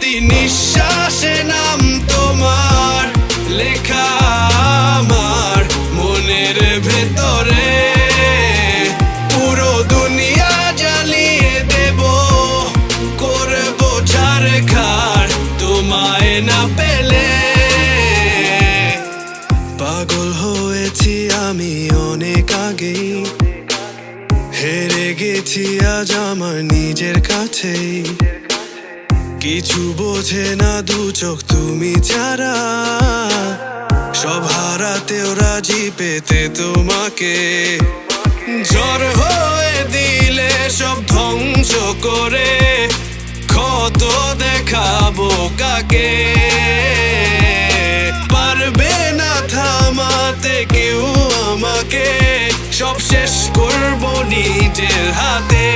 প্রতি নিঃশ্বাসে নাম তোমার লেখা আমার মনের ভেতরে। পুরো দুনিয়া জ্বালিয়ে দেব, করব ছারখার তোমায় না পেলে। পাগল হয়েছি আমি অনেক আগেই, হেরে গেছি আজ আমার নিজের কাছেই। কিছু বোঝে না দু চোখ তুমি ছাড়া, সব হারাতেও রাজি পেতে তোমাকে। ঝড় হয়ে দিলে সব ধ্বংস করে ক্ষত দেখাবো কাকে। পারবে না থামাতে কেউ আমাকে, সব শেষ করবো নিজের হাতে।